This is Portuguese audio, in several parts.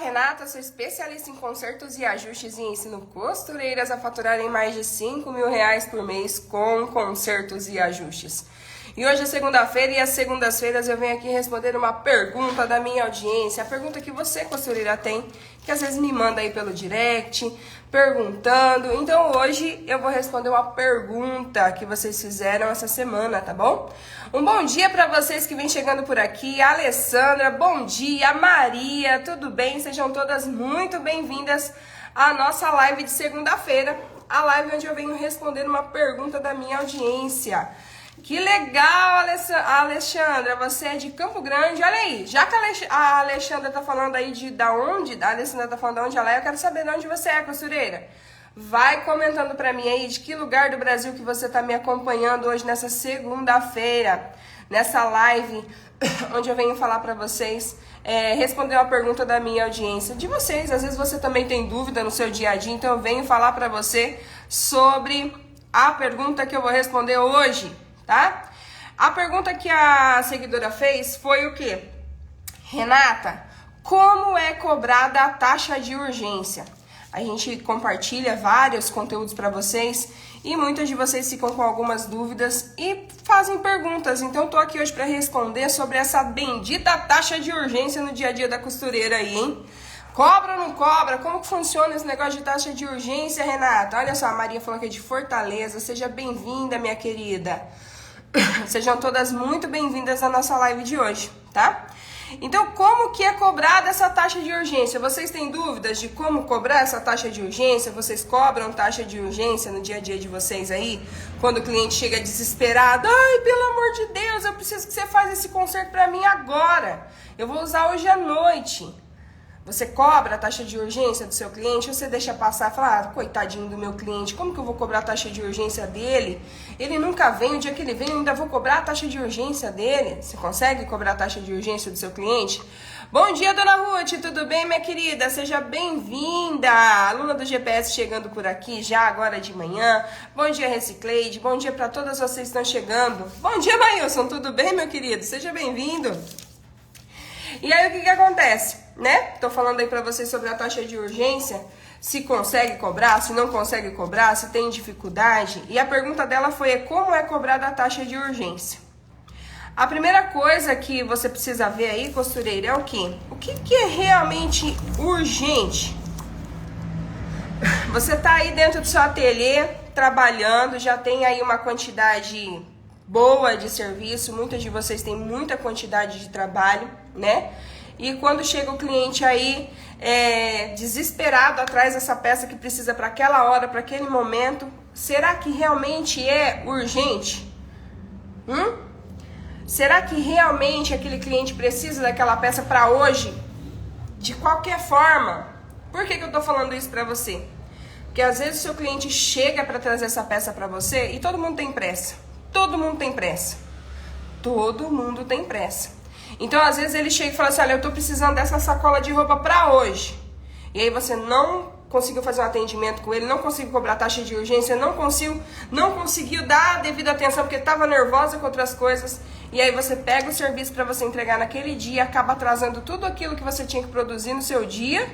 Renata, sou especialista em consertos e ajustes e ensino costureiras a faturarem mais de R$ 5.000 por mês com consertos e ajustes. E hoje é segunda-feira e às segundas-feiras eu venho aqui responder uma pergunta da minha audiência, a pergunta que você, costureira, tem, que às vezes me manda aí pelo direct, perguntando. Então hoje eu vou responder uma pergunta que vocês fizeram essa semana, tá bom? Um bom dia para vocês que vêm chegando por aqui. A Alessandra, bom dia. Maria, tudo bem? Sejam todas muito bem-vindas à nossa live de segunda-feira, a live onde eu venho responder uma pergunta da minha audiência. Que legal, Alexandra, você é de Campo Grande, olha aí, já que a Alexandra tá falando aí da onde, a Alessandra tá falando de onde ela é, eu quero saber de onde você é, costureira. Vai comentando pra mim aí de que lugar do Brasil que você tá me acompanhando hoje nessa segunda-feira, nessa live, onde eu venho falar pra vocês, responder uma pergunta da minha audiência, de vocês. Às vezes você também tem dúvida no seu dia a dia, então eu venho falar pra você sobre a pergunta que eu vou responder hoje. Tá? A pergunta que a seguidora fez foi o quê? Renata, como é cobrada a taxa de urgência? A gente compartilha vários conteúdos para vocês e muitas de vocês ficam com algumas dúvidas e fazem perguntas. Então eu tô aqui hoje para responder sobre essa bendita taxa de urgência no dia a dia da costureira aí, hein? Cobra ou não cobra? Como que funciona esse negócio de taxa de urgência, Renata? Olha só, a Maria falou que é de Fortaleza. Seja bem-vinda, minha querida. Sejam todas muito bem-vindas à nossa live de hoje, tá? Então, como que é cobrada essa taxa de urgência? Vocês têm dúvidas de como cobrar essa taxa de urgência? Vocês cobram taxa de urgência no dia a dia de vocês aí? Quando o cliente chega desesperado, ai, pelo amor de Deus, eu preciso que você faça esse conserto pra mim agora. Eu vou usar hoje à noite. Você cobra a taxa de urgência do seu cliente ou você deixa passar e fala, ah, coitadinho do meu cliente, como que eu vou cobrar a taxa de urgência dele? Ele nunca vem, o dia que ele vem eu ainda vou cobrar a taxa de urgência dele. Você consegue cobrar a taxa de urgência do seu cliente? Bom dia, dona Ruth, tudo bem, minha querida? Seja bem-vinda! Aluna do GPS chegando por aqui já agora de manhã. Bom dia, Recicleide, bom dia para todas vocês que estão chegando. Bom dia, Maílson, tudo bem, meu querido? Seja bem-vindo! E aí, o que acontece, né? Tô falando aí pra vocês sobre a taxa de urgência, se consegue cobrar, se não consegue cobrar, se tem dificuldade. E a pergunta dela foi, como é cobrada a taxa de urgência? A primeira coisa que você precisa ver aí, costureira, é o quê? O que é realmente urgente? Você tá aí dentro do seu ateliê, trabalhando, já tem aí uma quantidade boa de serviço, muitas de vocês têm muita quantidade de trabalho, né? E quando chega o cliente aí desesperado atrás dessa peça que precisa para aquela hora, para aquele momento, será que realmente é urgente? Será que realmente aquele cliente precisa daquela peça para hoje? De qualquer forma. Por que eu tô falando isso para você? Porque às vezes o seu cliente chega para trazer essa peça para você e todo mundo tem pressa. Todo mundo tem pressa. Todo mundo tem pressa. Então, às vezes, ele chega e fala assim, olha, eu tô precisando dessa sacola de roupa pra hoje. E aí você não conseguiu fazer um atendimento com ele, não conseguiu cobrar taxa de urgência, não conseguiu dar a devida atenção porque tava nervosa com outras coisas. E aí você pega o serviço pra você entregar naquele dia, acaba atrasando tudo aquilo que você tinha que produzir no seu dia.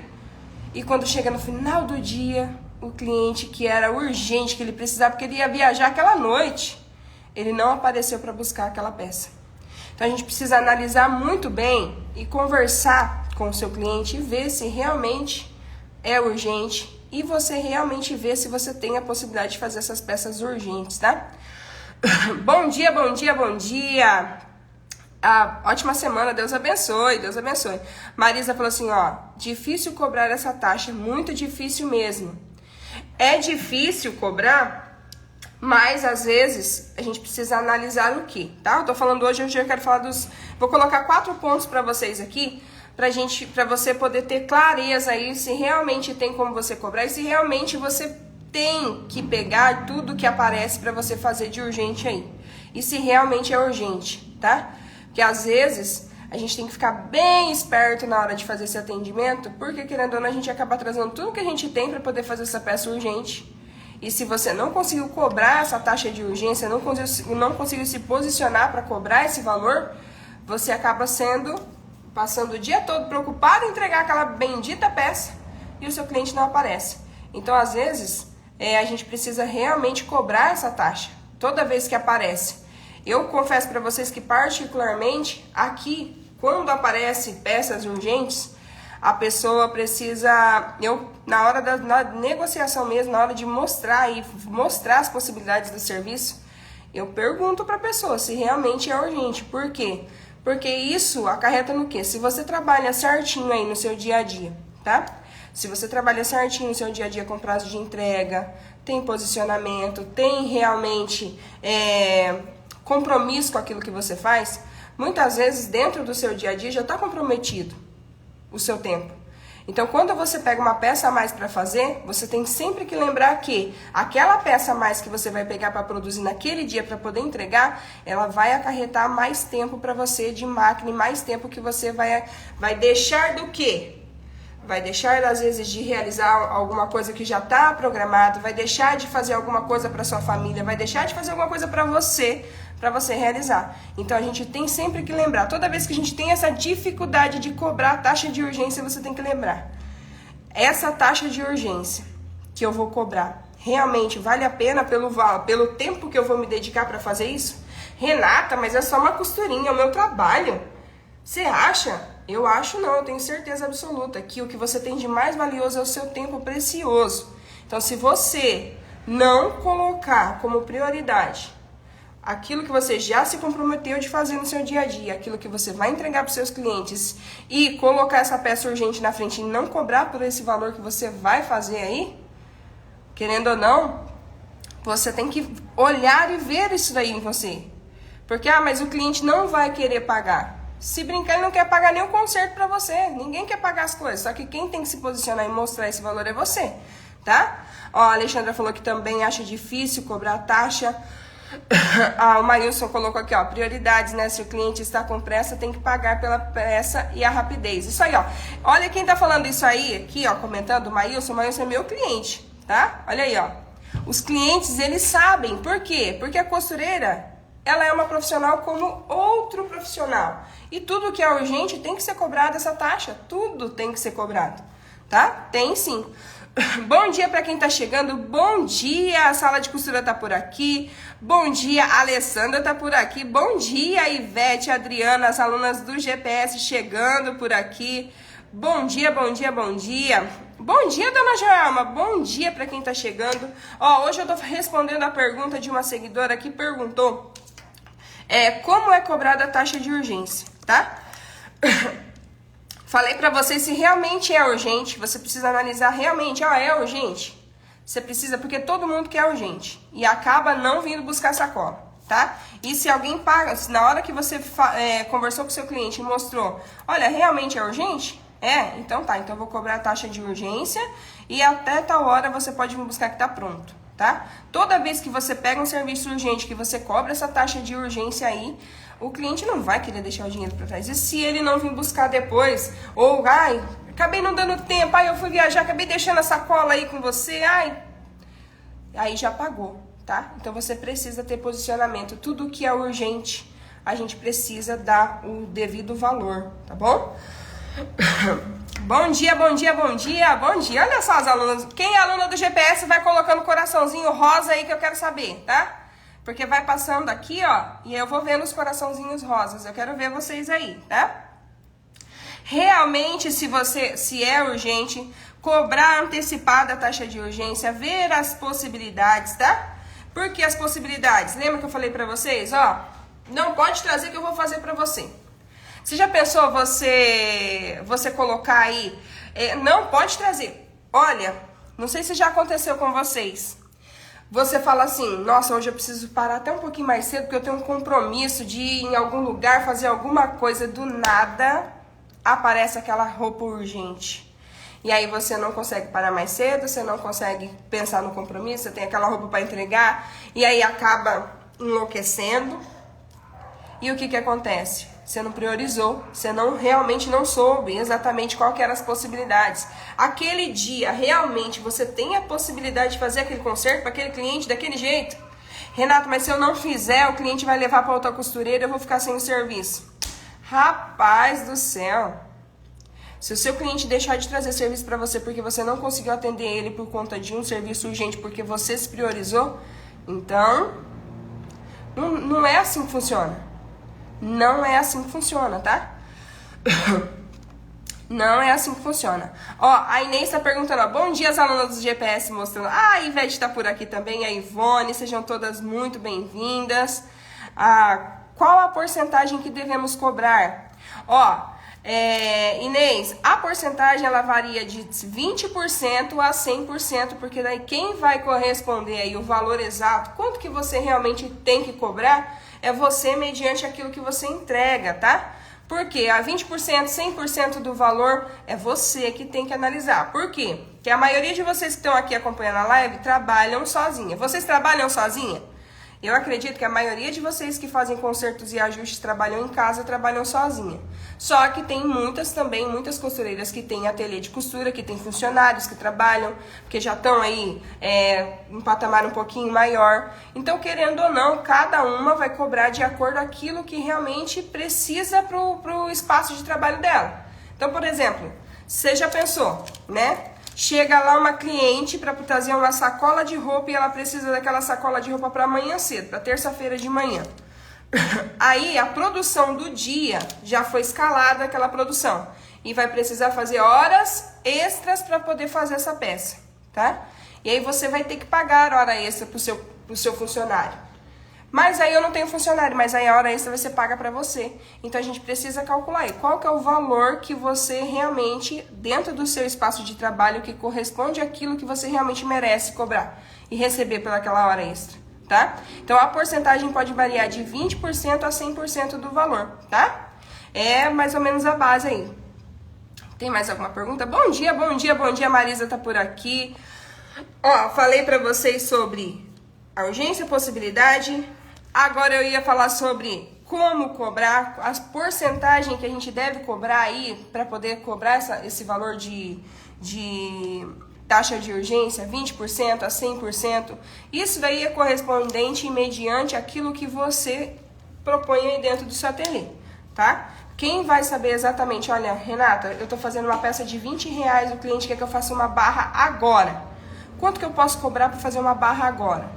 E quando chega no final do dia, o cliente que era urgente, que ele precisava, porque ele ia viajar aquela noite, ele não apareceu para buscar aquela peça. Então a gente precisa analisar muito bem e conversar com o seu cliente e ver se realmente é urgente e você realmente ver se você tem a possibilidade de fazer essas peças urgentes, tá? Bom dia, bom dia, bom dia! Ótima semana, Deus abençoe, Deus abençoe. Marisa falou assim, ó, difícil cobrar essa taxa, muito difícil mesmo. É difícil cobrar? Mas, às vezes, a gente precisa analisar o que, tá? Eu tô falando hoje eu quero falar dos... Vou colocar 4 pontos pra vocês aqui, pra você poder ter clareza aí se realmente tem como você cobrar e se realmente você tem que pegar tudo que aparece pra você fazer de urgente aí. E se realmente é urgente, tá? Porque, às vezes, a gente tem que ficar bem esperto na hora de fazer esse atendimento, porque, querendo ou não, a gente acaba trazendo tudo que a gente tem pra poder fazer essa peça urgente. E se você não conseguiu cobrar essa taxa de urgência, não conseguiu se posicionar para cobrar esse valor, você acaba sendo passando o dia todo preocupado em entregar aquela bendita peça e o seu cliente não aparece. Então, às vezes, a gente precisa realmente cobrar essa taxa toda vez que aparece. Eu confesso para vocês que, particularmente, aqui, quando aparecem peças urgentes, a pessoa precisa, na hora na negociação mesmo, na hora de mostrar as possibilidades do serviço, eu pergunto para a pessoa se realmente é urgente. Por quê? Porque isso acarreta no quê? Se você trabalha certinho aí no seu dia a dia, tá? Se você trabalha certinho no seu dia a dia com prazo de entrega, tem posicionamento, tem realmente compromisso com aquilo que você faz, muitas vezes dentro do seu dia a dia já está comprometido o seu tempo. Então, quando você pega uma peça a mais para fazer, você tem sempre que lembrar que aquela peça a mais que você vai pegar para produzir naquele dia para poder entregar, ela vai acarretar mais tempo para você de máquina e mais tempo que você vai deixar do quê? Vai deixar, às vezes, de realizar alguma coisa que já está programado, vai deixar de fazer alguma coisa para sua família, vai deixar de fazer alguma coisa para você realizar. Então, a gente tem sempre que lembrar, toda vez que a gente tem essa dificuldade de cobrar a taxa de urgência, você tem que lembrar. Essa taxa de urgência que eu vou cobrar, realmente vale a pena pelo tempo que eu vou me dedicar para fazer isso? Renata, mas é só uma costurinha, é o meu trabalho. Você acha? Eu acho não, eu tenho certeza absoluta que o que você tem de mais valioso é o seu tempo precioso. Então, se você não colocar como prioridade aquilo que você já se comprometeu de fazer no seu dia a dia, aquilo que você vai entregar para os seus clientes e colocar essa peça urgente na frente e não cobrar por esse valor que você vai fazer aí, querendo ou não, você tem que olhar e ver isso daí em você. Porque, mas o cliente não vai querer pagar. Se brincar, ele não quer pagar nem o conserto para você. Ninguém quer pagar as coisas. Só que quem tem que se posicionar e mostrar esse valor é você, tá? Ó, a Alexandra falou que também acha difícil cobrar taxa. O Marilson colocou aqui, ó, prioridades, né? Se o cliente está com pressa, tem que pagar pela pressa e a rapidez. Isso aí, ó. Olha quem tá falando isso aí, aqui, ó, comentando, o Marilson é meu cliente, tá? Olha aí, ó. Os clientes, eles sabem. Por quê? Porque a costureira, ela é uma profissional como outro profissional. E tudo que é urgente tem que ser cobrado essa taxa. Tudo tem que ser cobrado, tá? Tem sim. Bom dia para quem tá chegando. Bom dia, a sala de costura tá por aqui. Bom dia, a Alessandra tá por aqui. Bom dia, Ivete, Adriana, as alunas do GPS chegando por aqui. Bom dia, bom dia, bom dia. Bom dia, dona Joelma. Bom dia para quem tá chegando. Ó, hoje eu tô respondendo a pergunta de uma seguidora que perguntou como é cobrada a taxa de urgência, tá? Falei pra vocês, se realmente é urgente, você precisa analisar realmente, é urgente. Você precisa, porque todo mundo quer urgente e acaba não vindo buscar sacola, tá? E se alguém paga, se na hora que você conversou com o seu cliente e mostrou, olha, realmente é urgente? Então tá, então eu vou cobrar a taxa de urgência e até tal hora você pode vir buscar que tá pronto, tá? Toda vez que você pega um serviço urgente, que você cobra essa taxa de urgência aí, o cliente não vai querer deixar o dinheiro para trás. E se ele não vir buscar depois, ou, acabei não dando tempo, eu fui viajar, acabei deixando a sacola aí com você, aí já pagou, tá? Então você precisa ter posicionamento. Tudo que é urgente, a gente precisa dar o devido valor, tá bom? Bom dia, bom dia, bom dia, bom dia. Olha só as alunas. Quem é aluna do GPS vai colocando coraçãozinho rosa aí que eu quero saber, tá? Porque vai passando aqui, ó, e eu vou vendo os coraçãozinhos rosas. Eu quero ver vocês aí, tá? Realmente, se é urgente, cobrar antecipada a taxa de urgência, ver as possibilidades, tá? Por que as possibilidades? Lembra que eu falei pra vocês, ó? Não pode trazer que eu vou fazer pra você. Você já pensou você colocar aí, não pode trazer. Olha, não sei se já aconteceu com vocês. Você fala assim, nossa, hoje eu preciso parar até um pouquinho mais cedo porque eu tenho um compromisso de ir em algum lugar fazer alguma coisa. Do nada, aparece aquela roupa urgente. E aí você não consegue parar mais cedo, você não consegue pensar no compromisso, você tem aquela roupa para entregar e aí acaba enlouquecendo. E o que acontece? Você não priorizou, você realmente não soube exatamente qual que eram as possibilidades. Aquele dia, realmente, você tem a possibilidade de fazer aquele conserto para aquele cliente daquele jeito? Renato, mas se eu não fizer, o cliente vai levar para outra costureira e eu vou ficar sem o serviço. Rapaz do céu! Se o seu cliente deixar de trazer serviço para você porque você não conseguiu atender ele por conta de um serviço urgente porque você se priorizou, então não é assim que funciona. Não é assim que funciona, tá? Não é assim que funciona. Ó, a Inês tá perguntando, ó, bom dia, as alunas do GPS mostrando. Ah, a Ivete tá por aqui também, a Ivone, sejam todas muito bem-vindas. Ah, qual a porcentagem que devemos cobrar? Ó, Inês, a porcentagem ela varia de 20% a 100%, porque daí quem vai corresponder aí o valor exato, quanto que você realmente tem que cobrar, é você mediante aquilo que você entrega, tá? Porque a 20%, 100% do valor é você que tem que analisar. Por quê? Porque a maioria de vocês que estão aqui acompanhando a live trabalham sozinha. Vocês trabalham sozinha? Eu acredito que a maioria de vocês que fazem consertos e ajustes trabalham em casa, trabalham sozinha. Só que tem muitas costureiras que têm ateliê de costura, que tem funcionários que trabalham, que já estão aí em patamar um pouquinho maior. Então, querendo ou não, cada uma vai cobrar de acordo com aquilo que realmente precisa pro espaço de trabalho dela. Então, por exemplo, você já pensou, né? Chega lá uma cliente para trazer uma sacola de roupa e ela precisa daquela sacola de roupa para amanhã cedo, para terça-feira de manhã. Aí a produção do dia já foi escalada, aquela produção, e vai precisar fazer horas extras para poder fazer essa peça, tá? E aí você vai ter que pagar hora extra pro seu funcionário. Mas aí eu não tenho funcionário, mas aí a hora extra vai ser paga para você. Então a gente precisa calcular aí qual que é o valor que você realmente, dentro do seu espaço de trabalho, que corresponde àquilo que você realmente merece cobrar e receber pelaquela hora extra, tá? Então a porcentagem pode variar de 20% a 100% do valor, tá? É mais ou menos a base aí. Tem mais alguma pergunta? Bom dia, bom dia, bom dia, Marisa tá por aqui. Ó, falei para vocês sobre a urgência, a possibilidade. Agora eu ia falar sobre como cobrar, as porcentagens que a gente deve cobrar aí para poder cobrar esse valor de taxa de urgência, 20% a 100%. Isso daí é correspondente e mediante aquilo que você propõe aí dentro do seu ateliê, tá? Quem vai saber exatamente, olha, Renata, eu tô fazendo uma peça de R$20, o cliente quer que eu faça uma barra agora. Quanto que eu posso cobrar para fazer uma barra agora?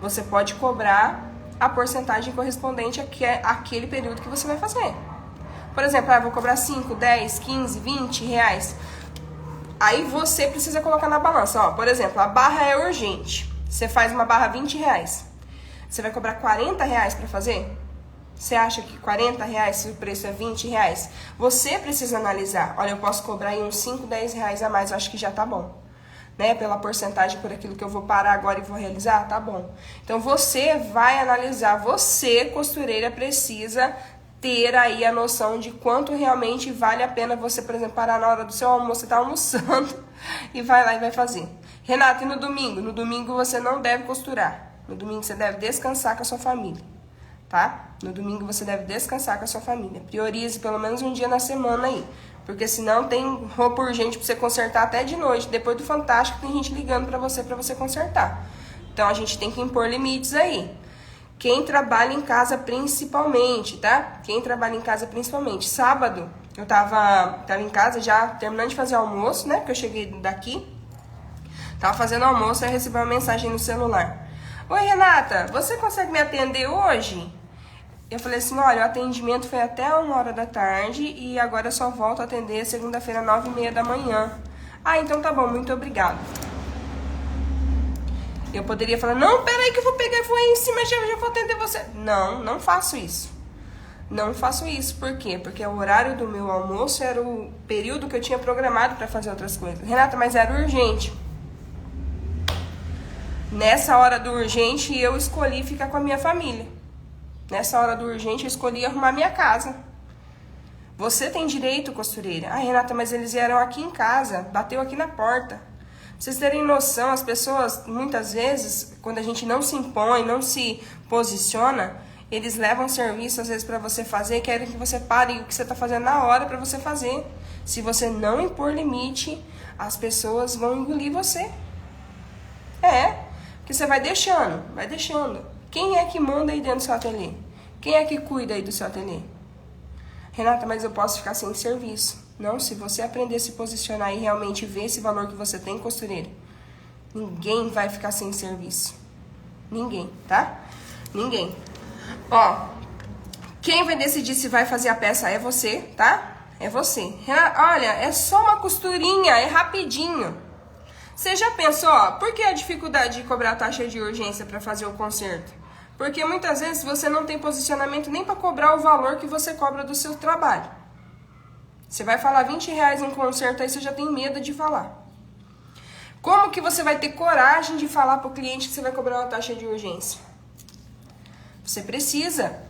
Você pode cobrar a porcentagem correspondente àquele período que você vai fazer. Por exemplo, eu vou cobrar 5, 10, 15, 20 reais. Aí você precisa colocar na balança. Ó, por exemplo, a barra é urgente. Você faz uma barra R$20. Você vai cobrar R$40 para fazer? Você acha que R$40 se o preço é R$20? Você precisa analisar. Olha, eu posso cobrar aí uns 5, 10 reais a mais. Eu acho que já tá bom. Né, pela porcentagem, por aquilo que eu vou parar agora e vou realizar, tá bom. Então, você vai analisar, você, costureira, precisa ter aí a noção de quanto realmente vale a pena você, por exemplo, parar na hora do seu almoço, você tá almoçando e vai lá e vai fazer. Renata, e no domingo? No domingo você não deve costurar. No domingo você deve descansar com a sua família, tá? No domingo você deve descansar com a sua família. Priorize pelo menos um dia na semana aí. Porque senão tem roupa urgente pra você consertar até de noite. Depois do Fantástico tem gente ligando pra você consertar. Então a gente tem que impor limites aí. Quem trabalha em casa principalmente, tá? Quem trabalha em casa principalmente. Sábado eu tava em casa já terminando de fazer almoço, né? Porque eu cheguei daqui. Tava fazendo almoço e recebi uma mensagem no celular. Oi, Renata, você consegue me atender hoje? Eu falei assim, olha, o atendimento foi até 1h da tarde e agora eu só volto a atender segunda-feira, 9h30 da manhã. Ah, então tá bom, muito obrigado. Eu poderia falar, não, peraí que eu vou pegar e vou aí em cima, já vou atender você. Não, não faço isso. Não faço isso, por quê? Porque o horário do meu almoço era o período que eu tinha programado para fazer outras coisas. Renata, mas era urgente. Nessa hora do urgente, eu escolhi ficar com a minha família. Nessa hora do urgente, eu escolhi arrumar minha casa. Você tem direito, costureira. Ah, Renata, mas eles vieram aqui em casa, bateu aqui na porta. Pra vocês terem noção, as pessoas, muitas vezes, quando a gente não se impõe, não se posiciona, eles levam serviço, às vezes, para você fazer, querem que você pare o que você está fazendo na hora para você fazer. Se você não impor limite, as pessoas vão engolir você. Porque você vai deixando, vai deixando. Quem é que manda aí dentro do seu ateliê? Quem é que cuida aí do seu ateliê? Renata, mas eu posso ficar sem serviço. Não, se você aprender a se posicionar e realmente ver esse valor que você tem, costureira, ninguém vai ficar sem serviço. Ninguém, tá? Ninguém. Ó, quem vai decidir se vai fazer a peça é você, tá? É você. Olha, é só uma costurinha, é rapidinho. Você já pensou, ó, por que a dificuldade de cobrar a taxa de urgência para fazer o conserto? Porque muitas vezes você não tem posicionamento nem para cobrar o valor que você cobra do seu trabalho. Você vai falar R$20 em conserto, aí você já tem medo de falar. Como que você vai ter coragem de falar para o cliente que você vai cobrar uma taxa de urgência? Você precisa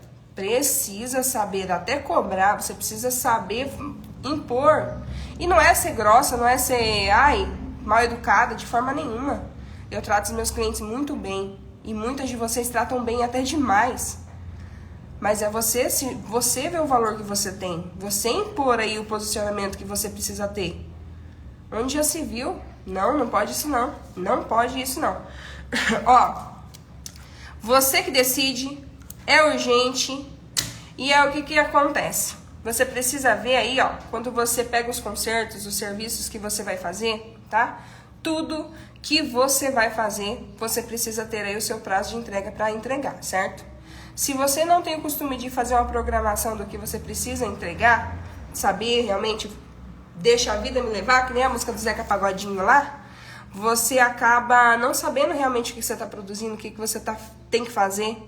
saber até cobrar, você precisa saber impor. E não é ser grossa, não é ser, mal educada, de forma nenhuma. Eu trato os meus clientes muito bem. E muitas de vocês tratam bem até demais. Mas é você, se você vê o valor que você tem, você impor aí o posicionamento que você precisa ter. Onde já se viu? Não pode isso não. Não pode isso não. Ó, você que decide, é urgente e é o que acontece. Você precisa ver aí, ó, quando você pega os consertos, os serviços que você vai fazer, tá? Tudo que você vai fazer, você precisa ter aí o seu prazo de entrega para entregar, certo? Se você não tem o costume de fazer uma programação do que você precisa entregar, saber realmente, deixa a vida me levar, que nem a música do Zeca Pagodinho lá, você acaba não sabendo realmente o que você está produzindo, o que você tem que fazer,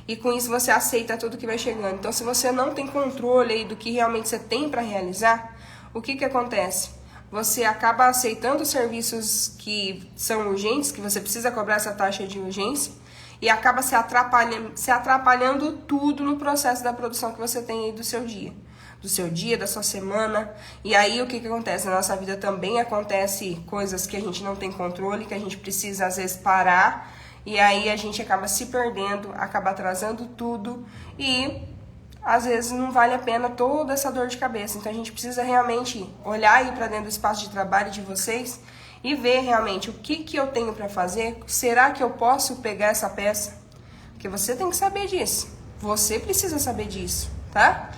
e com isso você aceita tudo que vai chegando. Então, se você não tem controle aí do que realmente você tem para realizar, o que acontece? Você acaba aceitando serviços que são urgentes, que você precisa cobrar essa taxa de urgência, e acaba se atrapalhando tudo no processo da produção que você tem aí do seu dia, da sua semana. E aí o que acontece? Na nossa vida também acontece coisas que a gente não tem controle, que a gente precisa às vezes parar, e aí a gente acaba se perdendo, acaba atrasando tudo, e às vezes não vale a pena toda essa dor de cabeça. Então a gente precisa realmente olhar aí para dentro do espaço de trabalho de vocês e ver realmente o que eu tenho para fazer. Será que eu posso pegar essa peça? Porque você tem que saber disso. Você precisa saber disso, tá?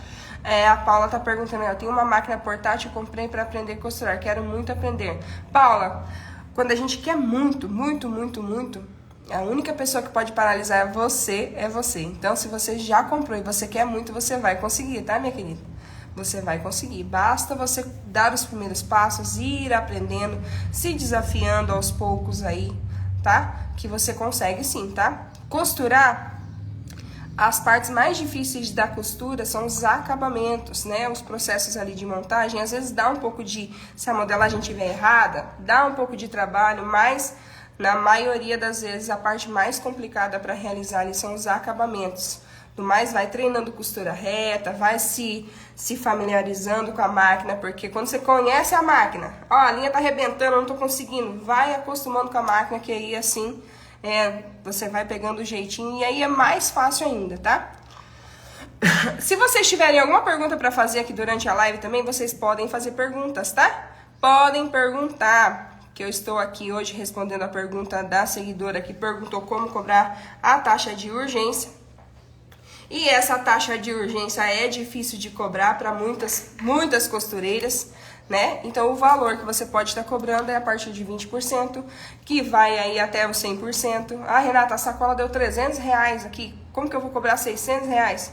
A Paula tá perguntando, eu tenho uma máquina portátil, comprei para aprender a costurar, quero muito aprender. Paula, quando a gente quer muito, a única pessoa que pode paralisar é você. Então, se você já comprou e você quer muito, você vai conseguir, tá, minha querida? Você vai conseguir. Basta você dar os primeiros passos, ir aprendendo, se desafiando aos poucos aí, tá? Que você consegue sim, tá? Costurar, as partes mais difíceis da costura são os acabamentos, né? Os processos ali de montagem, às vezes dá um pouco de, se a modelagem estiver errada, dá um pouco de trabalho, mas na maioria das vezes a parte mais complicada para realizar ali são os acabamentos. Do mais, vai treinando costura reta, vai se familiarizando com a máquina, porque quando você conhece a máquina, ó, a linha tá arrebentando, eu não tô conseguindo, vai acostumando com a máquina, que aí assim, você vai pegando o jeitinho e aí é mais fácil ainda, tá? Se vocês tiverem alguma pergunta para fazer aqui durante a live também, vocês podem fazer perguntas, tá? Podem perguntar, que eu estou aqui hoje respondendo a pergunta da seguidora que perguntou como cobrar a taxa de urgência. E essa taxa de urgência é difícil de cobrar para muitas costureiras, né? Então, o valor que você pode estar cobrando é a partir de 20%, que vai aí até os 100%. Ah, Renata, a sacola deu R$300 aqui, como que eu vou cobrar R$600?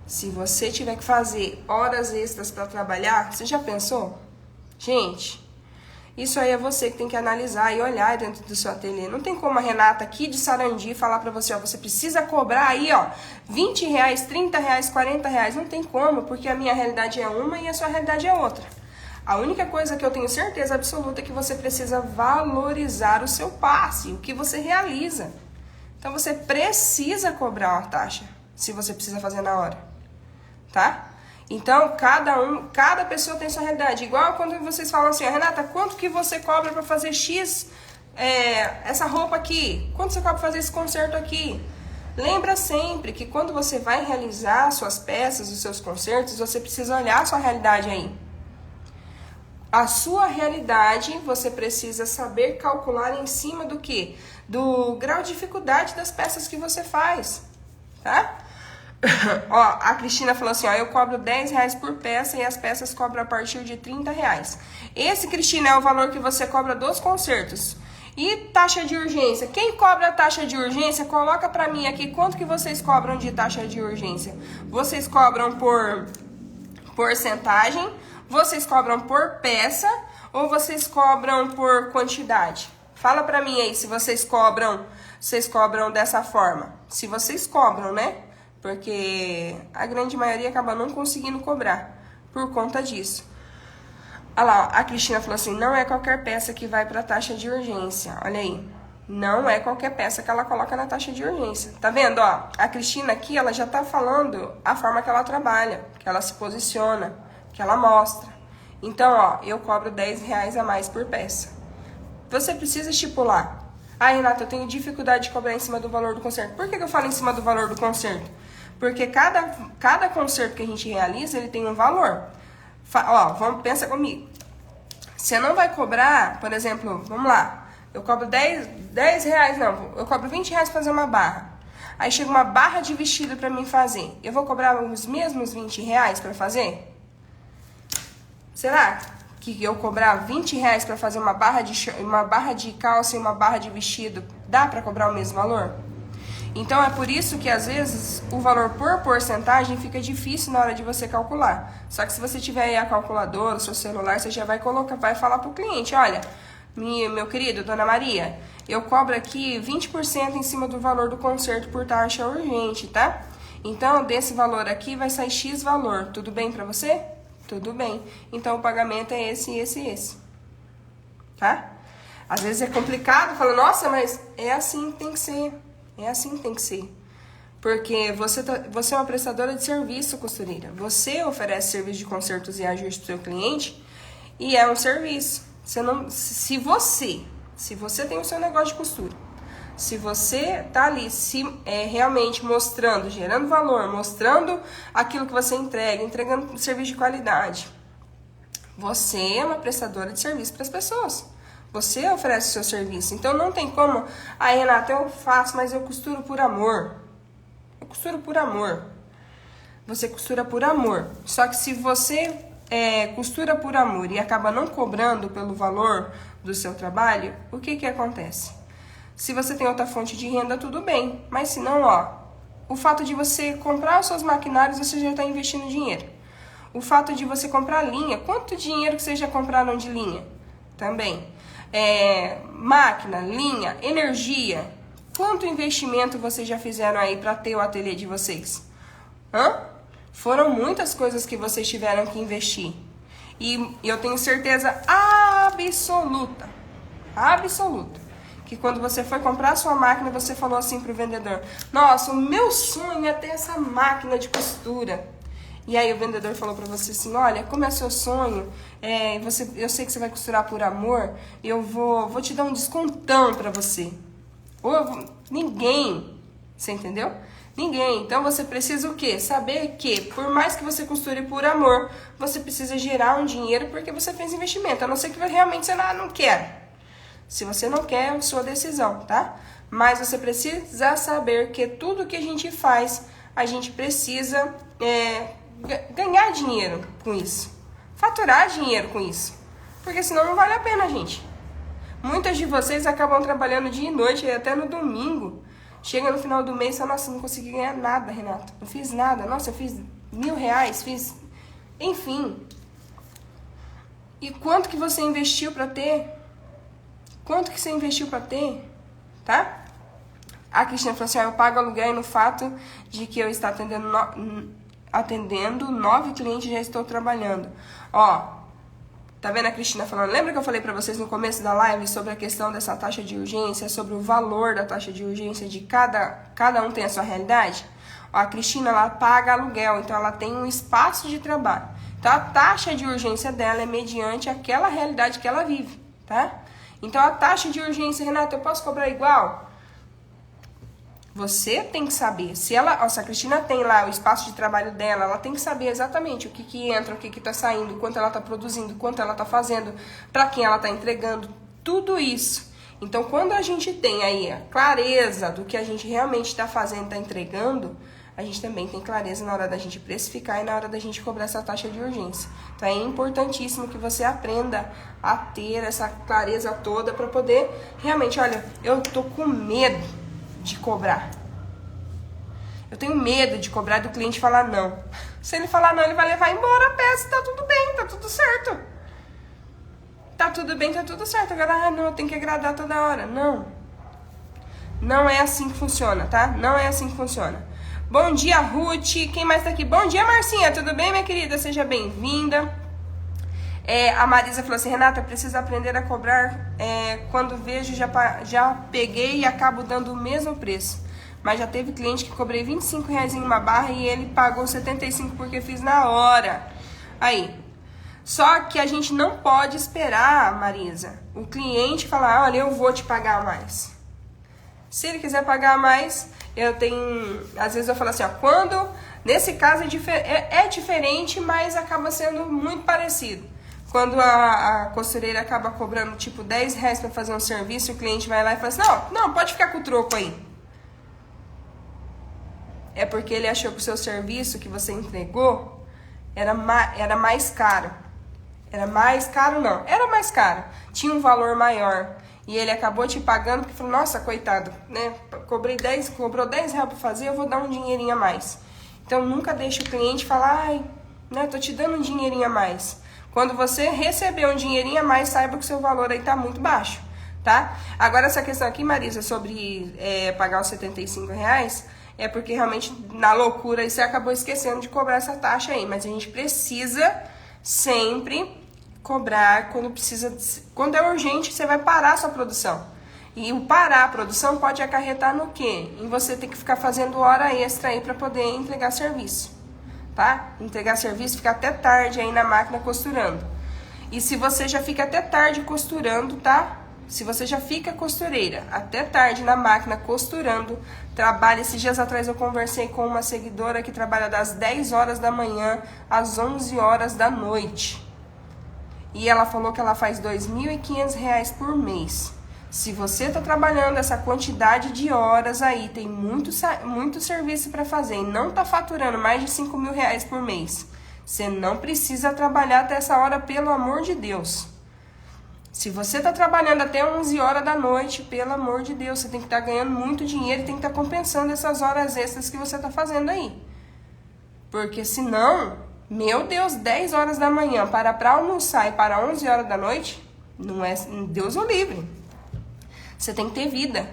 Se você tiver que fazer horas extras para trabalhar, você já pensou? Gente, isso aí é você que tem que analisar e olhar dentro do seu ateliê. Não tem como a Renata aqui de Sarandi falar pra você, ó, você precisa cobrar aí, ó, R$20, R$30, R$40. Não tem como, porque a minha realidade é uma e a sua realidade é outra. A única coisa que eu tenho certeza absoluta é que você precisa valorizar o seu passe, o que você realiza. Então você precisa cobrar uma taxa, se você precisa fazer na hora, tá? Então, cada pessoa tem sua realidade. Igual quando vocês falam assim, Renata, quanto que você cobra para fazer X, essa roupa aqui? Quanto você cobra para fazer esse conserto aqui? Lembra sempre que quando você vai realizar suas peças, os seus consertos, você precisa olhar a sua realidade aí. A sua realidade, você precisa saber calcular em cima do quê? Do grau de dificuldade das peças que você faz, tá? Ó, a Cristina falou assim, ó, eu cobro R$10 por peça e as peças cobram a partir de R$30. Esse, Cristina, é o valor que você cobra dos consertos. E taxa de urgência? Quem cobra a taxa de urgência, coloca pra mim aqui quanto que vocês cobram de taxa de urgência. Vocês cobram por porcentagem, vocês cobram por peça ou vocês cobram por quantidade? Fala pra mim aí se vocês cobram dessa forma. Se vocês cobram, né? Porque a grande maioria acaba não conseguindo cobrar por conta disso. Olha lá, a Cristina falou assim, não é qualquer peça que vai para taxa de urgência. Olha aí, não é qualquer peça que ela coloca na taxa de urgência. Tá vendo, ó? A Cristina aqui, ela já tá falando a forma que ela trabalha, que ela se posiciona, que ela mostra. Então, ó, eu cobro R$10 a mais por peça. Você precisa estipular. Ah, Renata, eu tenho dificuldade de cobrar em cima do valor do conserto. Por que eu falo em cima do valor do conserto? Porque cada conserto que a gente realiza, ele tem um valor. Ó, pensa comigo. Você não vai cobrar, por exemplo, vamos lá, eu cobro R$10, não, eu cobro R$20 pra fazer uma barra. Aí chega uma barra de vestido pra mim fazer. Eu vou cobrar os mesmos R$20 pra fazer? Será que eu cobrar R$20 pra fazer uma barra de calça e uma barra de vestido, dá pra cobrar o mesmo valor? Então, é por isso que, às vezes, o valor por porcentagem fica difícil na hora de você calcular. Só que se você tiver aí a calculadora, o seu celular, você já vai falar para o cliente, olha, meu querido, dona Maria, eu cobro aqui 20% em cima do valor do conserto por taxa urgente, tá? Então, desse valor aqui vai sair X valor. Tudo bem para você? Tudo bem. Então, o pagamento é esse. Tá? Às vezes é complicado, fala, nossa, mas é assim que tem que ser. É assim que tem que ser. Porque você é uma prestadora de serviço, costureira. Você oferece serviço de consertos e ajustes para o seu cliente e é um serviço. Se você tem o seu negócio de costura, se você tá ali realmente mostrando, gerando valor, mostrando aquilo que você entrega, entregando serviço de qualidade, você é uma prestadora de serviço para as pessoas. Você oferece o seu serviço. Então, não tem como... Ah, Renata, eu faço, mas eu costuro por amor. Eu costuro por amor. Você costura por amor. Só que se você costura por amor e acaba não cobrando pelo valor do seu trabalho, o que acontece? Se você tem outra fonte de renda, tudo bem. Mas se não, ó... O fato de você comprar os seus maquinários, você já está investindo dinheiro. O fato de você comprar linha... Quanto dinheiro que vocês já compraram de linha? Também. Máquina, linha, energia. Quanto investimento vocês já fizeram aí para ter o ateliê de vocês? Foram muitas coisas que vocês tiveram que investir. E eu tenho certeza absoluta, que quando você foi comprar a sua máquina, você falou assim pro vendedor, nossa, o meu sonho é ter essa máquina de costura. E aí o vendedor falou pra você assim, olha, como é seu sonho, eu sei que você vai costurar por amor, eu vou te dar um descontão pra você. Ninguém, você entendeu? Ninguém. Então você precisa o quê? Saber que, por mais que você costure por amor, você precisa gerar um dinheiro porque você fez investimento, a não ser que realmente você não quer. Se você não quer, é sua decisão, tá? Mas você precisa saber que tudo que a gente faz, a gente precisa... ganhar dinheiro com isso, faturar dinheiro com isso, porque senão não vale a pena, gente. Muitas de vocês acabam trabalhando dia e noite, até no domingo, chega no final do mês e fala, nossa, não consegui ganhar nada, Renato, não fiz nada, nossa, eu fiz R$1.000, enfim. E quanto que você investiu para ter? Quanto que você investiu para ter? Tá? A Cristina falou assim, eu pago aluguel no fato de que eu estou atendendo 9 clientes, já estou trabalhando. Ó, tá vendo a Cristina falando? Lembra que eu falei pra vocês no começo da live sobre a questão dessa taxa de urgência, sobre o valor da taxa de urgência, de cada um tem a sua realidade? Ó, a Cristina, ela paga aluguel, então ela tem um espaço de trabalho. Então a taxa de urgência dela é mediante aquela realidade que ela vive, tá? Então a taxa de urgência, Renata, eu posso cobrar igual? Você tem que saber, se a Cristina tem lá o espaço de trabalho dela, ela tem que saber exatamente o que entra, o que tá saindo, quanto ela tá produzindo, quanto ela tá fazendo, para quem ela tá entregando, tudo isso. Então, quando a gente tem aí a clareza do que a gente realmente está fazendo, está entregando, a gente também tem clareza na hora da gente precificar e na hora da gente cobrar essa taxa de urgência. Então é importantíssimo que você aprenda a ter essa clareza toda para poder realmente, olha, eu tô com medo de cobrar. Eu tenho medo de cobrar do cliente falar não. Se ele falar não, ele vai levar embora a peça, tá tudo bem, tá tudo certo. Tá tudo bem, tá tudo certo. Agora, não, eu tenho que agradar toda hora. Não. Não é assim que funciona, tá? Não é assim que funciona. Bom dia, Ruth. Quem mais tá aqui? Bom dia, Marcinha. Tudo bem, minha querida? Seja bem-vinda. A Marisa falou assim, Renata, eu preciso aprender a cobrar. Quando vejo, já peguei e acabo dando o mesmo preço. Mas já teve cliente que cobrei R$25 em uma barra e ele pagou 75 porque fiz na hora. Aí. Só que a gente não pode esperar, Marisa, o cliente falar, olha, eu vou te pagar mais. Se ele quiser pagar mais, às vezes eu falo assim, ó, nesse caso é diferente, mas acaba sendo muito parecido. Quando a costureira acaba cobrando tipo R$10 para fazer um serviço, o cliente vai lá e fala assim, não, pode ficar com o troco aí. É porque ele achou que o seu serviço que você entregou era mais caro. Era mais caro, não. Era mais caro. Tinha um valor maior. E ele acabou te pagando porque falou, nossa, coitado, né? Cobrou R$10 para fazer, eu vou dar um dinheirinho a mais. Então, nunca deixe o cliente falar, né, tô te dando um dinheirinho a mais. Quando você receber um dinheirinho a mais, saiba que o seu valor aí tá muito baixo, tá? Agora, essa questão aqui, Marisa, sobre pagar os R$75, é porque realmente, na loucura, você acabou esquecendo de cobrar essa taxa aí. Mas a gente precisa sempre cobrar quando é urgente, você vai parar a sua produção. E o parar a produção pode acarretar no quê? Em você ter que ficar fazendo hora extra aí para poder entregar serviço, tá? Entregar serviço, ficar até tarde aí na máquina costurando. E se você já fica até tarde costurando, tá? Se você já fica costureira até tarde na máquina costurando, trabalha. Esses dias atrás eu conversei com uma seguidora que trabalha das 10 horas da manhã às 11 horas da noite. E ela falou que ela faz R$2.500 por mês. Se você está trabalhando essa quantidade de horas aí, tem muito serviço para fazer e não está faturando mais de R$5.000 por mês, você não precisa trabalhar até essa hora, pelo amor de Deus. Se você está trabalhando até 11 horas da noite, pelo amor de Deus, você tem que estar ganhando muito dinheiro e tem que estar compensando essas horas extras que você está fazendo aí. Porque senão, meu Deus, 10 horas da manhã para almoçar e para 11 horas da noite, não é, Deus o livre. Você tem que ter vida.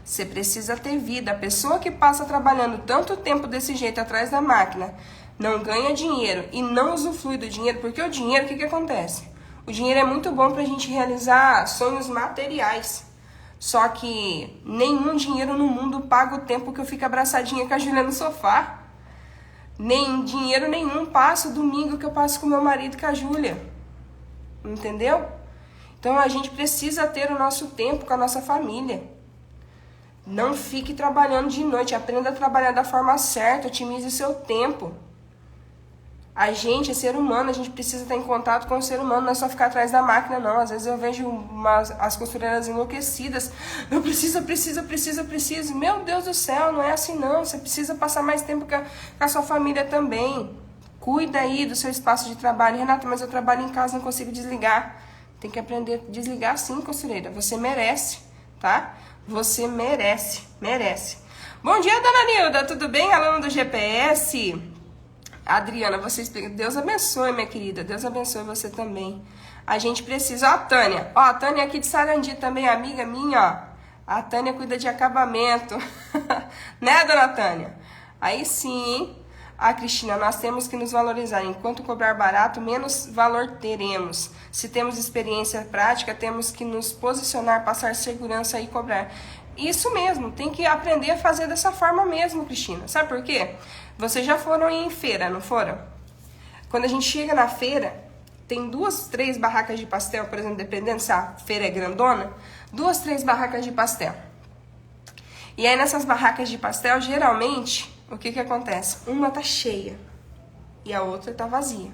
Você precisa ter vida. A pessoa que passa trabalhando tanto tempo desse jeito atrás da máquina, não ganha dinheiro e não usufrui do dinheiro, porque o dinheiro, o que acontece? O dinheiro é muito bom pra gente realizar sonhos materiais. Só que nenhum dinheiro no mundo paga o tempo que eu fico abraçadinha com a Júlia no sofá. Nem dinheiro nenhum passa o domingo que eu passo com meu marido e com a Júlia. Entendeu? Então a gente precisa ter o nosso tempo com a nossa família. Não fique trabalhando de noite. Aprenda a trabalhar da forma certa. Otimize o seu tempo. A gente é ser humano, a gente precisa estar em contato com o ser humano, não é só ficar atrás da máquina, não. Às vezes eu vejo as costureiras enlouquecidas. Eu preciso. Meu Deus do céu, não é assim não. Você precisa passar mais tempo com a sua família também. Cuida aí do seu espaço de trabalho. Renata, mas eu trabalho em casa, não consigo desligar. Tem que aprender a desligar sim, costureira. Você merece, tá? Você merece. Bom dia, dona Nilda, tudo bem? Aluna do GPS. Adriana, você explica. Deus abençoe, minha querida. Deus abençoe você também. A gente precisa. Ó, a Tânia. Ó, a Tânia aqui de Sarandi também, amiga minha, ó. A Tânia cuida de acabamento. Né, dona Tânia? Aí sim, a Cristina, nós temos que nos valorizar. Enquanto cobrar barato, menos valor teremos. Se temos experiência prática, temos que nos posicionar, passar segurança e cobrar. Isso mesmo, tem que aprender a fazer dessa forma mesmo, Cristina. Sabe por quê? Vocês já foram em feira, não foram? Quando a gente chega na feira, tem 2, 3 barracas de pastel, por exemplo, dependendo se a feira é grandona, 2, 3 barracas de pastel. E aí nessas barracas de pastel, geralmente, o que acontece? Uma tá cheia e a outra tá vazia.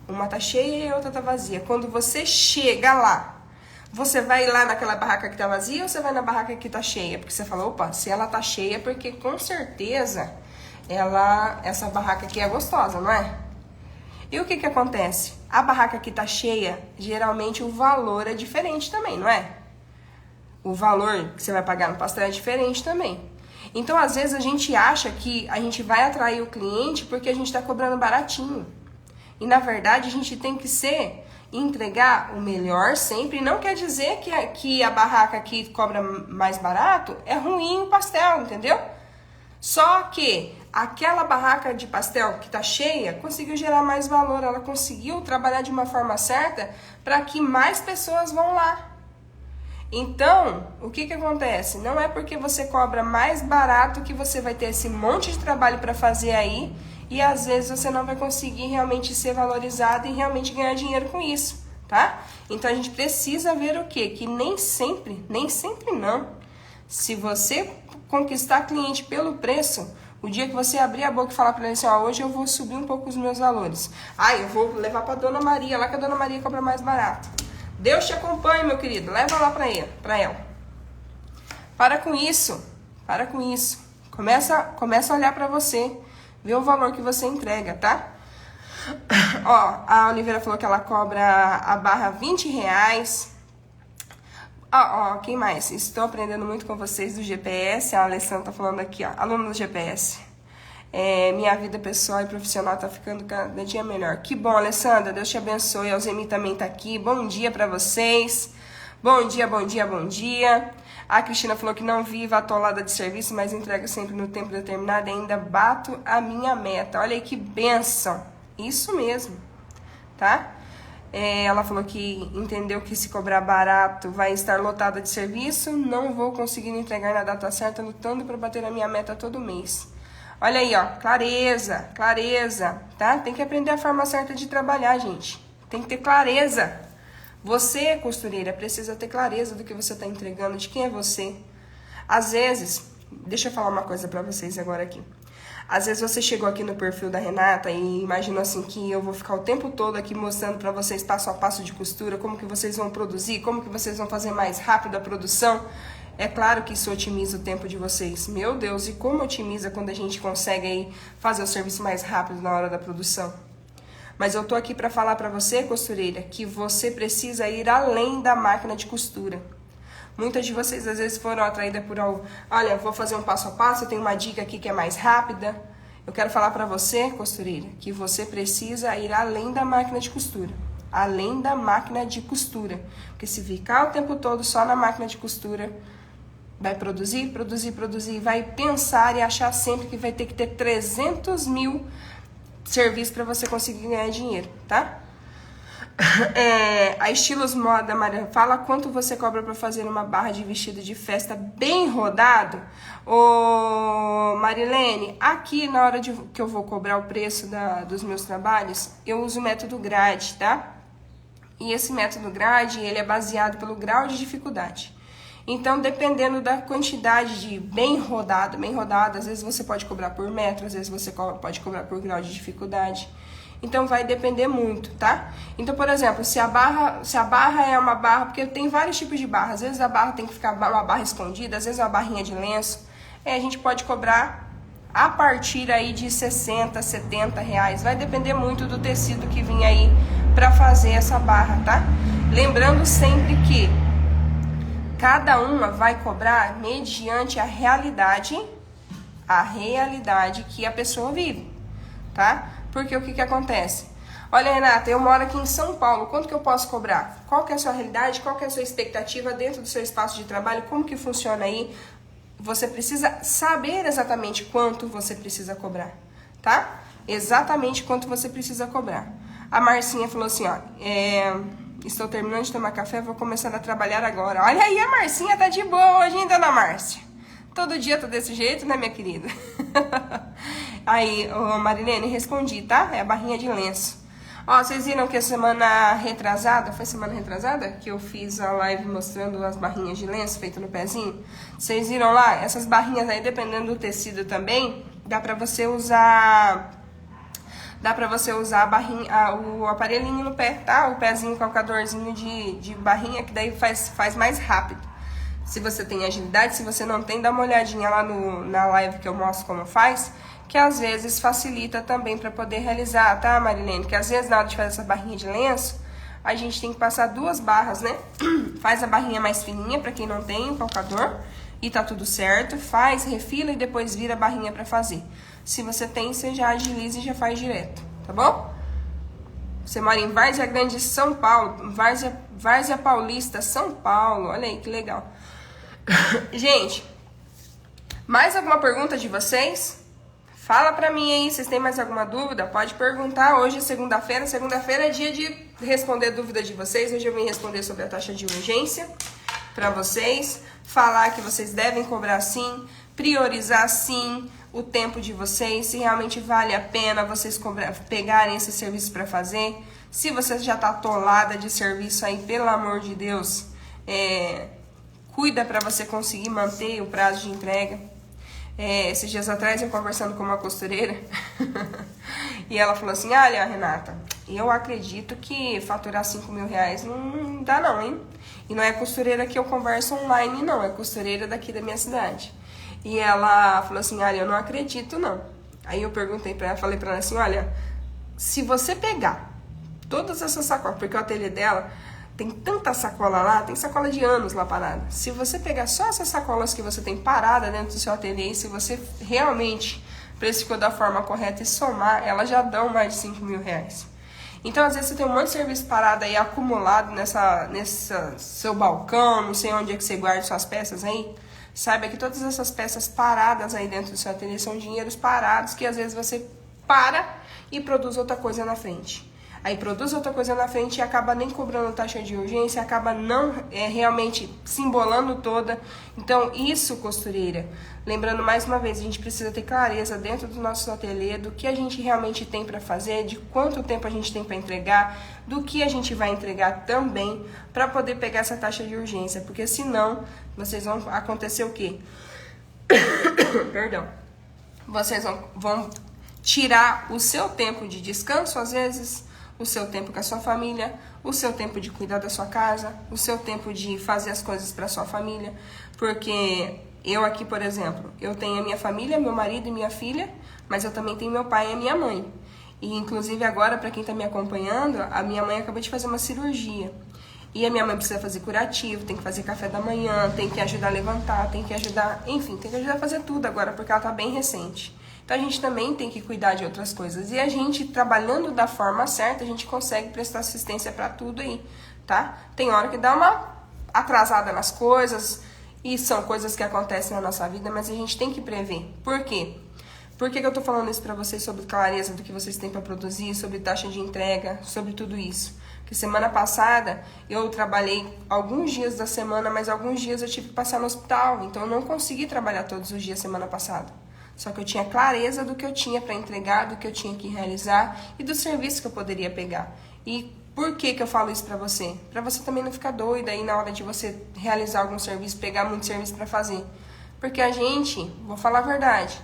Uma tá cheia e a outra tá vazia. Quando você chega lá, Você vai lá naquela barraca que tá vazia ou você vai na barraca que tá cheia? Porque você fala, opa, se ela tá cheia, porque com certeza essa barraca aqui é gostosa, não é? E o que que acontece? A barraca que tá cheia, geralmente o valor é diferente também, não é? O valor que você vai pagar no pastel é diferente também. Então, às vezes, a gente acha que a gente vai atrair o cliente porque a gente tá cobrando baratinho. E, na verdade, a gente tem que entregar o melhor sempre. Não quer dizer que a barraca que cobra mais barato é ruim o pastel, entendeu? Só que aquela barraca de pastel que tá cheia conseguiu gerar mais valor, ela conseguiu trabalhar de uma forma certa para que mais pessoas vão lá. Então, o que que acontece? Não é porque você cobra mais barato que você vai ter esse monte de trabalho para fazer aí e às vezes você não vai conseguir realmente ser valorizado e realmente ganhar dinheiro com isso, tá? Então a gente precisa ver o quê? Que nem sempre não. Se você conquistar cliente pelo preço, o dia que você abrir a boca e falar para ele assim, ó, hoje eu vou subir um pouco os meus valores. Eu vou levar para Dona Maria, lá que a Dona Maria cobra mais barato. Deus te acompanhe, meu querido, leva lá para ela. Para com isso. Começa a olhar para você, ver o valor que você entrega, tá? Ó, a Oliveira falou que ela cobra a barra R$20. Quem mais? Estou aprendendo muito com vocês do GPS. A Alessandra tá falando aqui, ó. Aluna do GPS. Minha vida pessoal e profissional tá ficando cada dia melhor. Que bom, Alessandra. Deus te abençoe. A Alzemi também tá aqui. Bom dia pra vocês. Bom dia. A Cristina falou que não vive atolada de serviço, mas entrega sempre no tempo determinado e ainda bato a minha meta. Olha aí que bênção. Isso mesmo, tá? Ela falou que entendeu que se cobrar barato vai estar lotada de serviço, não vou conseguir entregar na data certa, lutando para bater a minha meta todo mês. Olha aí, ó, clareza, tá? Tem que aprender a forma certa de trabalhar, gente. Tem que ter clareza. Você, costureira, precisa ter clareza do que você está entregando, de quem é você. Às vezes, deixa eu falar uma coisa para vocês agora aqui. Às vezes você chegou aqui no perfil da Renata e imaginou assim que eu vou ficar o tempo todo aqui mostrando para vocês passo a passo de costura, como que vocês vão produzir, como que vocês vão fazer mais rápido a produção. É claro que isso otimiza o tempo de vocês. Meu Deus, e como otimiza quando a gente consegue aí fazer o serviço mais rápido na hora da produção. Mas eu tô aqui para falar para você, costureira, que você precisa ir além da máquina de costura. Muitas de vocês às vezes foram atraídas por algo, olha, vou fazer um passo a passo, eu tenho uma dica aqui que é mais rápida. Eu quero falar para você, costureira, que você precisa ir além da máquina de costura. Além da máquina de costura. Porque se ficar o tempo todo só na máquina de costura, vai produzir, vai pensar e achar sempre que vai ter que ter 300 mil serviços para você conseguir ganhar dinheiro, tá? A Estilos Moda, Maria, fala quanto você cobra para fazer uma barra de vestido de festa bem rodado. Ô, Marilene, aqui na hora que eu vou cobrar o preço dos meus trabalhos, eu uso o método grade, tá? E esse método grade, ele é baseado pelo grau de dificuldade. Então, dependendo da quantidade de bem rodado, às vezes você pode cobrar por metro, às vezes você pode cobrar por grau de dificuldade. Então, vai depender muito, tá? Então, por exemplo, se a barra é uma barra, porque tem vários tipos de barra. Às vezes a barra tem que ficar uma barra escondida, às vezes uma barrinha de lenço. A gente pode cobrar a partir aí de 60, 70 reais. Vai depender muito do tecido que vem aí pra fazer essa barra, tá? Lembrando sempre que cada uma vai cobrar mediante a realidade que a pessoa vive, tá? Porque o que acontece? Olha, Renata, eu moro aqui em São Paulo, quanto que eu posso cobrar? Qual que é a sua realidade? Qual que é a sua expectativa dentro do seu espaço de trabalho? Como que funciona aí? Você precisa saber exatamente quanto você precisa cobrar, tá? Exatamente quanto você precisa cobrar. A Marcinha falou assim, ó, estou terminando de tomar café, vou começar a trabalhar agora. Olha aí, a Marcinha tá de boa hoje, hein, dona Márcia? Todo dia tá desse jeito, né, minha querida? Aí, Marilene, respondi, tá? É a barrinha de lenço. Ó, vocês viram que a semana retrasada, foi semana retrasada? Que eu fiz a live mostrando as barrinhas de lenço feitas no pezinho? Vocês viram lá? Essas barrinhas aí, dependendo do tecido também, dá pra você usar dá pra você usar a barrinha, o aparelhinho no pé, tá? O pezinho calcadorzinho de barrinha, que daí faz mais rápido. Se você tem agilidade, se você não tem, dá uma olhadinha lá na live que eu mostro como faz, que às vezes facilita também para poder realizar, tá, Marilene? Que às vezes na hora de fazer essa barrinha de lenço, a gente tem que passar 2 barras, né? Faz a barrinha mais fininha para quem não tem o calcador e tá tudo certo. Faz, refila e depois vira a barrinha para fazer. Se você tem, você já agiliza e já faz direto, tá bom? Você mora em Várzea Grande, São Paulo, Várzea Paulista, São Paulo. Olha aí que legal. Gente, mais alguma pergunta de vocês? Fala pra mim aí, vocês têm mais alguma dúvida? Pode perguntar, hoje é segunda-feira. Segunda-feira é dia de responder dúvida de vocês. Hoje eu vim responder sobre a taxa de urgência pra vocês. Falar que vocês devem cobrar sim, priorizar sim o tempo de vocês, se realmente vale a pena vocês pegarem esse serviço pra fazer. Se você já tá atolada de serviço aí, pelo amor de Deus, cuida pra você conseguir manter o prazo de entrega. Esses dias atrás eu conversando com uma costureira e ela falou assim, olha, Renata, eu acredito que faturar 5 mil reais não dá não, hein? E não é costureira que eu converso online não, é costureira daqui da minha cidade. E ela falou assim, olha, eu não acredito não. Aí eu perguntei pra ela, falei pra ela assim, olha, se você pegar todas essas sacolas, porque o ateliê dela tem tanta sacola lá, tem sacola de anos lá parada. Se você pegar só essas sacolas que você tem parada dentro do seu ateliê, se você realmente precificou da forma correta e somar, elas já dão mais de 5 mil reais. Então, às vezes, você tem um monte de serviço parado aí, acumulado nessa seu balcão, não sei onde é que você guarda suas peças aí. Saiba que todas essas peças paradas aí dentro do seu ateliê são dinheiros parados que, às vezes, você para e produz outra coisa na frente. Aí produz outra coisa na frente e acaba nem cobrando taxa de urgência, acaba não realmente se embolando toda. Então, isso, costureira, lembrando mais uma vez, a gente precisa ter clareza dentro do nosso ateliê do que a gente realmente tem para fazer, de quanto tempo a gente tem para entregar, do que a gente vai entregar também, para poder pegar essa taxa de urgência, porque senão vocês vão acontecer o quê? Perdão. Vocês vão tirar o seu tempo de descanso, às vezes, o seu tempo com a sua família, o seu tempo de cuidar da sua casa, o seu tempo de fazer as coisas para sua família, porque eu aqui, por exemplo, eu tenho a minha família, meu marido e minha filha, mas eu também tenho meu pai e a minha mãe. E inclusive agora, para quem está me acompanhando, a minha mãe acabou de fazer uma cirurgia. E a minha mãe precisa fazer curativo, tem que fazer café da manhã, tem que ajudar a levantar, tem que ajudar, enfim, tem que ajudar a fazer tudo agora, porque ela está bem recente. Então, a gente também tem que cuidar de outras coisas. E a gente, trabalhando da forma certa, a gente consegue prestar assistência para tudo aí, tá? Tem hora que dá uma atrasada nas coisas, e são coisas que acontecem na nossa vida, mas a gente tem que prever. Por quê? Por que eu tô falando isso para vocês sobre clareza do que vocês têm para produzir, sobre taxa de entrega, sobre tudo isso? Porque semana passada eu trabalhei alguns dias da semana, mas alguns dias eu tive que passar no hospital, então eu não consegui trabalhar todos os dias semana passada. Só que eu tinha clareza do que eu tinha para entregar, do que eu tinha que realizar e do serviço que eu poderia pegar. E por que eu falo isso para você? Para você também não ficar doida aí na hora de você realizar algum serviço, pegar muito serviço para fazer. Porque a gente, vou falar a verdade,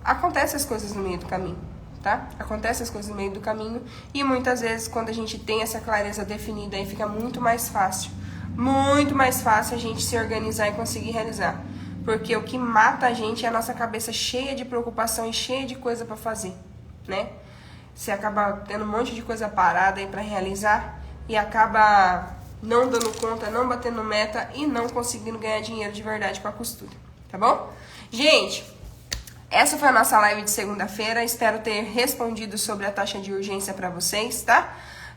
acontece as coisas no meio do caminho, tá? Acontece as coisas no meio do caminho e muitas vezes quando a gente tem essa clareza definida aí fica muito mais fácil a gente se organizar e conseguir realizar. Porque o que mata a gente é a nossa cabeça cheia de preocupação e cheia de coisa para fazer, né? Você acaba tendo um monte de coisa parada aí para realizar e acaba não dando conta, não batendo meta e não conseguindo ganhar dinheiro de verdade com a costura, tá bom? Gente, essa foi a nossa live de segunda-feira. Espero ter respondido sobre a taxa de urgência para vocês, tá?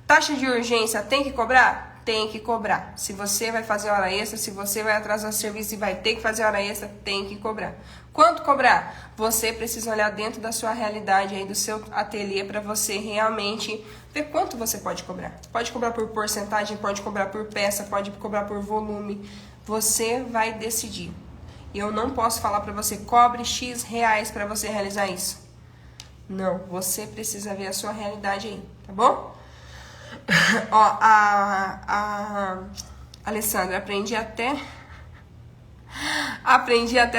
Taxa de urgência tem que cobrar? Tem que cobrar. Se você vai fazer hora extra, se você vai atrasar o serviço e vai ter que fazer hora extra, tem que cobrar. Quanto cobrar? Você precisa olhar dentro da sua realidade aí, do seu ateliê, para você realmente ver quanto você pode cobrar. Pode cobrar por porcentagem, pode cobrar por peça, pode cobrar por volume. Você vai decidir. E eu não posso falar para você, cobre X reais para você realizar isso. Não, você precisa ver a sua realidade aí, tá bom? Ó, a Alessandra, aprendi até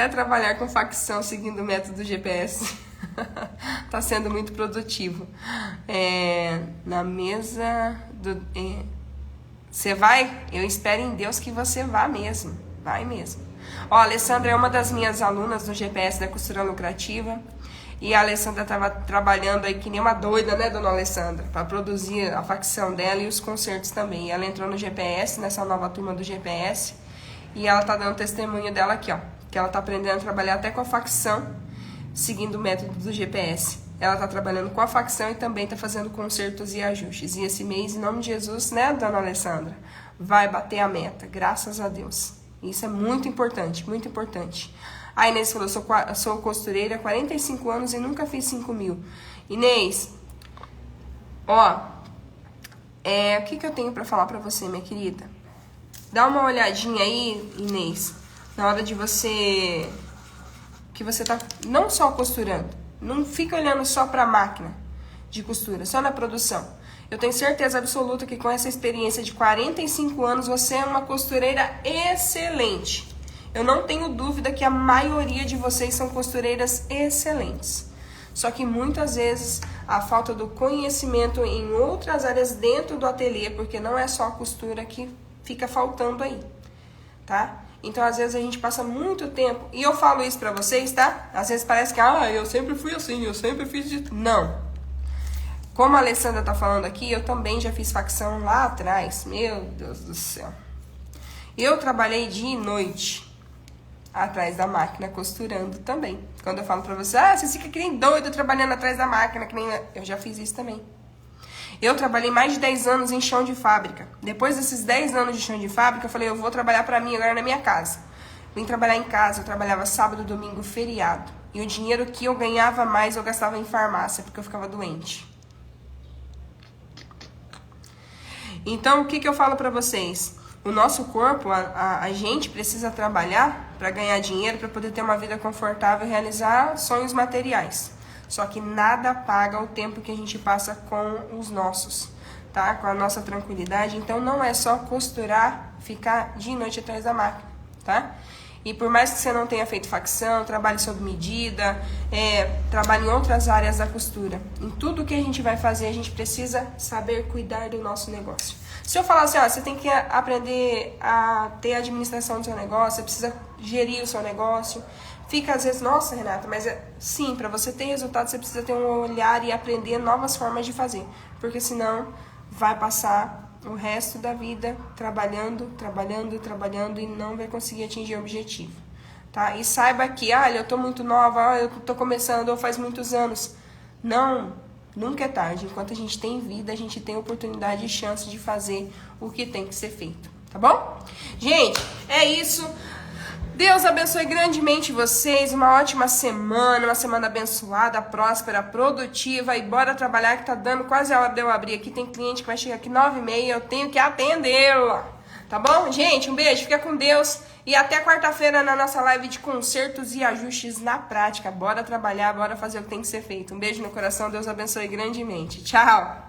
a trabalhar com facção seguindo o método GPS. tá sendo muito produtivo. Na mesa do... Você vai? Eu espero em Deus que você vá mesmo. Vai mesmo. Ó, a Alessandra é uma das minhas alunas do GPS da Costura Lucrativa. E a Alessandra estava trabalhando aí que nem uma doida, né, dona Alessandra? Para produzir a facção dela e os concertos também. E ela entrou no GPS, nessa nova turma do GPS. E ela tá dando testemunho dela aqui, ó. Que ela tá aprendendo a trabalhar até com a facção, seguindo o método do GPS. Ela tá trabalhando com a facção e também tá fazendo concertos e ajustes. E esse mês, em nome de Jesus, né, dona Alessandra? Vai bater a meta, graças a Deus. Isso é muito importante, muito importante. A Inês falou, sou costureira há 45 anos e nunca fiz 5 mil. Inês, ó, o que eu tenho pra falar pra você, minha querida? Dá uma olhadinha aí, Inês, na hora de você... que você tá não só costurando. Não fica olhando só pra máquina de costura, só na produção. Eu tenho certeza absoluta que com essa experiência de 45 anos, você é uma costureira excelente. Eu não tenho dúvida que a maioria de vocês são costureiras excelentes. Só que muitas vezes a falta do conhecimento em outras áreas dentro do ateliê, porque não é só a costura que fica faltando aí, tá? Então às vezes a gente passa muito tempo, e eu falo isso pra vocês, tá? Às vezes parece que, eu sempre fui assim, eu sempre fiz de... Não. Como a Alessandra tá falando aqui, eu também já fiz facção lá atrás. Meu Deus do céu. Eu trabalhei dia e noite atrás da máquina, costurando também. Quando eu falo pra você, você fica que nem doido trabalhando atrás da máquina, que nem... Eu já fiz isso também. Eu trabalhei mais de 10 anos em chão de fábrica. Depois desses 10 anos de chão de fábrica, eu falei, eu vou trabalhar pra mim agora na minha casa. Vim trabalhar em casa, eu trabalhava sábado, domingo, feriado. E o dinheiro que eu ganhava mais, eu gastava em farmácia, porque eu ficava doente. Então, o que eu falo pra vocês? O nosso corpo, a gente precisa trabalhar para ganhar dinheiro, para poder ter uma vida confortável e realizar sonhos materiais. Só que nada paga o tempo que a gente passa com os nossos, tá? Com a nossa tranquilidade. Então, não é só costurar, ficar dia e noite atrás da máquina, tá? E por mais que você não tenha feito facção, trabalhe sob medida, trabalhe em outras áreas da costura. Em tudo que a gente vai fazer, a gente precisa saber cuidar do nosso negócio. Se eu falar assim, você tem que aprender a ter a administração do seu negócio, você precisa gerir o seu negócio. Fica às vezes, nossa, Renata, mas sim, para você ter resultado, você precisa ter um olhar e aprender novas formas de fazer. Porque senão vai passar o resto da vida trabalhando e não vai conseguir atingir o objetivo, tá? E saiba que, eu tô muito nova, eu tô começando, ou faz muitos anos. Não, nunca é tarde. Enquanto a gente tem vida, a gente tem oportunidade e chance de fazer o que tem que ser feito, tá bom? Gente, é isso. Deus abençoe grandemente vocês, uma ótima semana, uma semana abençoada, próspera, produtiva, e bora trabalhar que tá dando quase a hora de eu abrir aqui, tem cliente que vai chegar aqui 9h30, eu tenho que atendê-la, tá bom? Gente, um beijo, fica com Deus e até quarta-feira na nossa live de consertos e ajustes na prática, bora trabalhar, bora fazer o que tem que ser feito, um beijo no coração, Deus abençoe grandemente, tchau!